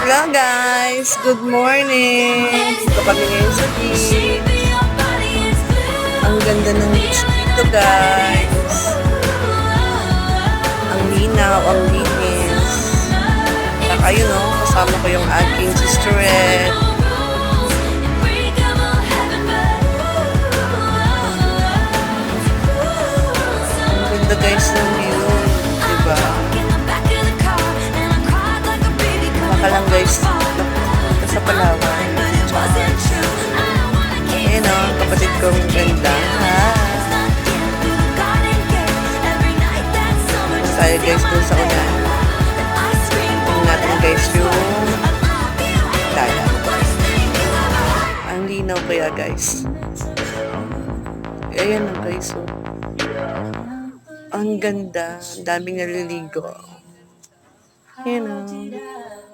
Hello guys! Good morning! Dito kami ngayon sa beach. Ang ganda ng beach dito guys. Ang linaw, ang linis. Saka yun o, kasama ko yung aking sisterette. Ang ganda guys ng view. Diba? Baka lang guys, punta sa Palawan. Ayan o, kapatid kong ganda. Tayo guys dun sa ulan. Tingnan natin guys yung dagat. Ang linaw kaya guys. Ayan o guys o. Ang ganda. Ang daming naliligo. Ayan o.